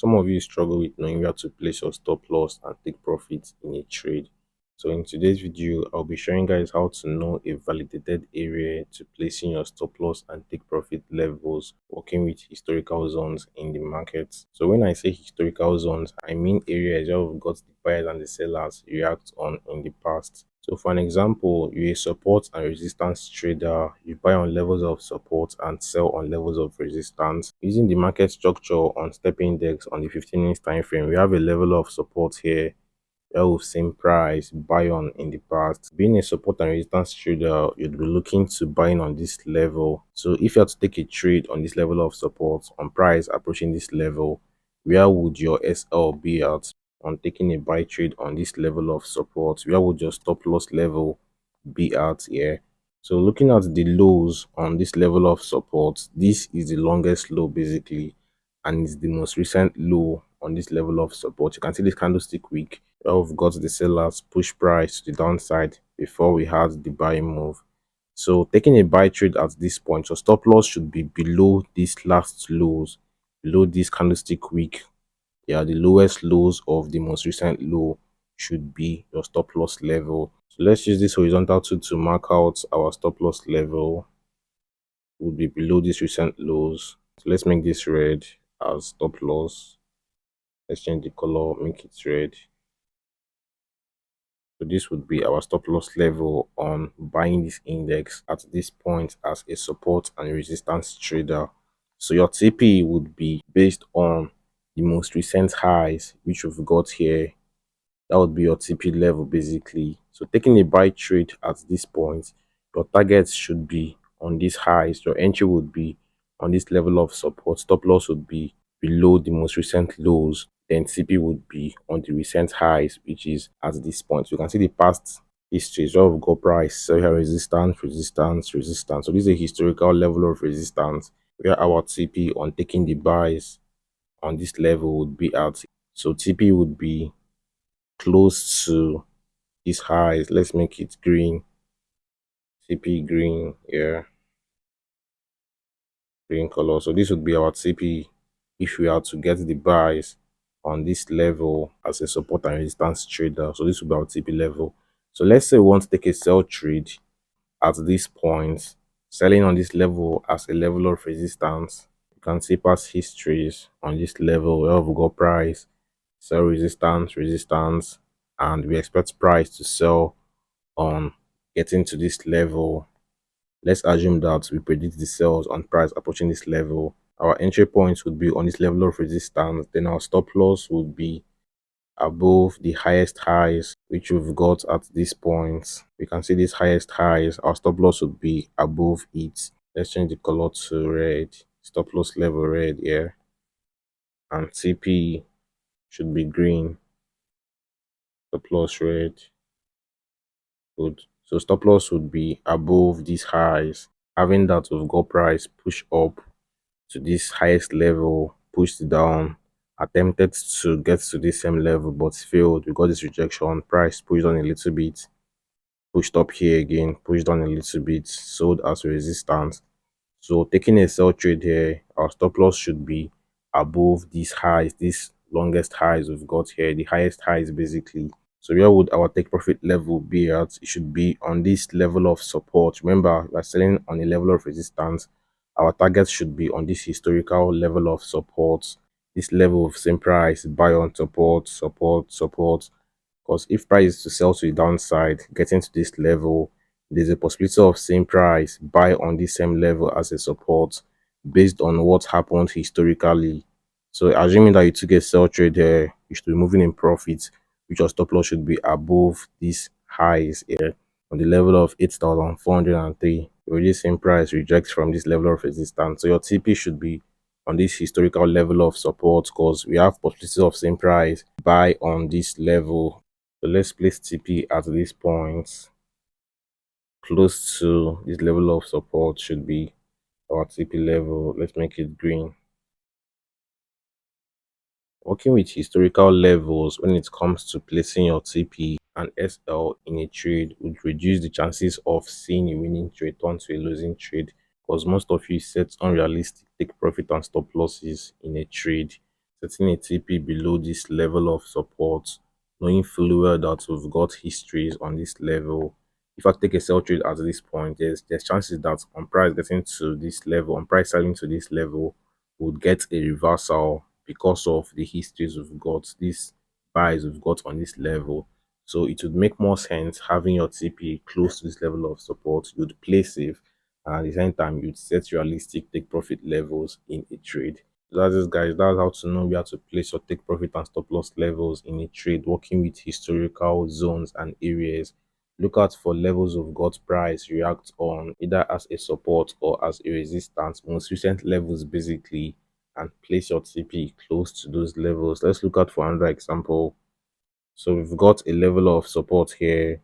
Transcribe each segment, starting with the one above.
Some of you struggle with knowing where to place your stop loss and take profits in a trade. So in today's video, I'll be showing guys how to know a validated area to place in your stop loss and take profit levels, working with historical zones in the market. So when I say historical zones, I mean areas where we've got the buyers and the sellers react on in the past. So for an example, you're a support and resistance trader. You buy on levels of support and sell on levels of resistance. Using the market structure on step index on the 15 minutes time frame, we have a level of support here where we've seen price buy on in the past. Being a support and resistance trader, you'd be looking to buy in on this level. So if you have to take a trade on this level of support on price approaching this level, where would your SL be at on taking a buy trade on this level of support? Where would your stop loss level be at here? So looking at the lows on this level of support, this is the longest low basically, and it's the most recent low on this level of support. You can see this candlestick wick where we've got the sellers push price to the downside before we had the buy move. So taking a buy trade at this point, your stop loss should be below these last lows, below this candlestick wick. Yeah, the lowest lows of the most recent low should be your stop loss level. So let's use this horizontal tool to mark out our stop loss level. Would be below these recent lows. So let's make this red as stop loss. Let's change the color, make it red. So this would be our stop loss level on buying this index at this point as a support and resistance trader. So your TP would be based on the most recent highs which we've got here. That would be your TP level basically. So taking a buy trade at this point, your targets should be on these highs. Your entry would be on this level of support. Stop loss would be below the most recent lows. Then CP would be on the recent highs, which is at this point. You can see the past history. So we've got price, so here resistance, resistance, resistance. So this is a historical level of resistance where our TP on taking the buys on this level would be at. So TP would be close to these highs. Let's make it green. TP green, yeah, green color. So this would be our TP if we are to get the buys on this level as a support and resistance trader. So this would be our TP level. So let's say we want to take a sell trade at this point, selling on this level as a level of resistance. You can see past histories on this level where we've got price, sell resistance, resistance, and we expect price to sell on getting to this level. Let's assume that we predict the sales on price approaching this level. Our entry points would be on this level of resistance. Then our stop loss would be above the highest highs which we've got at this point. We can see these highest highs. Our stop loss would be above it. Let's change the color to red. Stop loss level red here. And TP should be green. Stop loss red. Good. So stop loss would be above these highs. Having that, we've got price push up to this highest level, pushed down, attempted to get to this same level but failed. We got this rejection. Price pushed on a little bit, pushed up here again, pushed down a little bit, sold as resistance. So taking a sell trade here, our stop loss should be above these highs, these longest highs we've got here, the highest highs basically. So where would our take profit level be at? It should be on this level of support. Remember, we're selling on a level of resistance. Our target should be on this historical level of support. This level of same price, buy on support, support, support. Because if price is to sell to the downside, getting to this level, there's a possibility of same price, buy on this same level as a support based on what happened historically. So assuming that you took a sell trade here, you should be moving in profit, which your stop loss should be above these highs here on the level of 8,403. Already same price rejects from this level of resistance. So your TP should be on this historical level of support because we have possibility of same price buy on this level. So let's place TP at this point close to this level of support should be our TP level. Let's make it green. Working with historical levels when it comes to placing your TP and SL in a trade would reduce the chances of seeing a winning trade turn to a losing trade because most of you set unrealistic take profit and stop losses in a trade. setting a TP below this level of support, knowing fully well that we've got histories on this level. If I take a sell trade at this point, there's chances that on price getting to this level, on price selling to this level, would get a reversal because of the histories we've got, these buys we've got on this level. So it would make more sense having your TP close to this level of support. You'd play safe, and at the same time, you'd set realistic take profit levels in a trade. So that's it, guys. That's how to know where to place your take profit and stop loss levels in a trade, working with historical zones and areas. Look out for levels of gut price react on either as a support or as a resistance, most recent levels basically, and place your TP close to those levels. Let's look out for another example. So we've got a level of support here,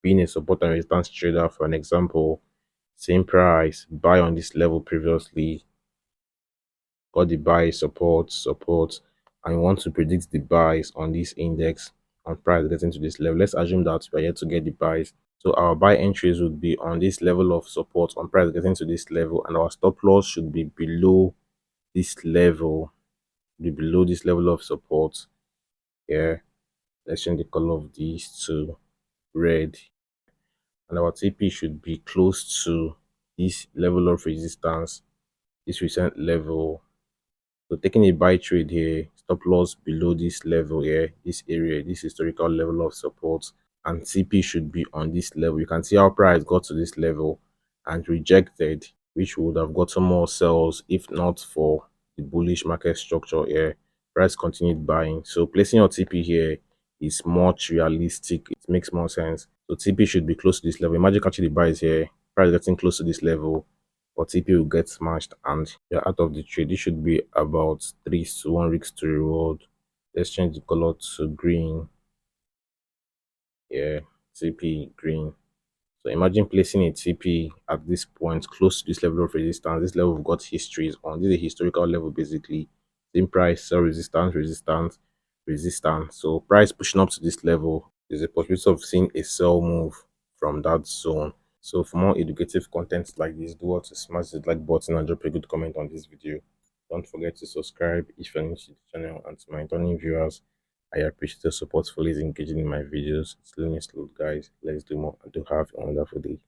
being a support and resistance trader for an example. Same price, buy on this level previously, got the buy support, and we want to predict the buys on this index on price getting to this level. Let's assume that we are yet to get the buys. So our buy entries would be on this level of support on price getting to this level, and our stop loss should be below this level, of support. Here, let's change the color of these to red, and our TP should be close to this level of resistance, this recent level. So taking a buy trade here, stop loss below this level here, this area, this historical level of support, and TP should be on this level. You can see how price got to this level and rejected, which would have gotten more sells if not for the bullish market structure here. Price continued buying. So placing your TP here is much realistic. It makes more sense. So TP should be close to this level. Imagine catching the buys here, price getting close to this level, or TP will get smashed and you're out of the trade. This should be about 3 to 1 risk to reward. Let's change the color to green. Yeah, TP green. So imagine placing a TP at this point close to this level of resistance. This level we've got histories on. This is a historical level basically. Same price, sell resistance, resistance, resistance. So price pushing up to this level, there's a possibility of seeing a sell move from that zone. So for more educative content like this, do what to smash the like button and drop a good comment on this video. Don't forget to subscribe if you're new to the channel, and to my returning viewers, I appreciate your support for always engaging in my videos. It's learning slow, guys. Let's do more and do have a wonderful day.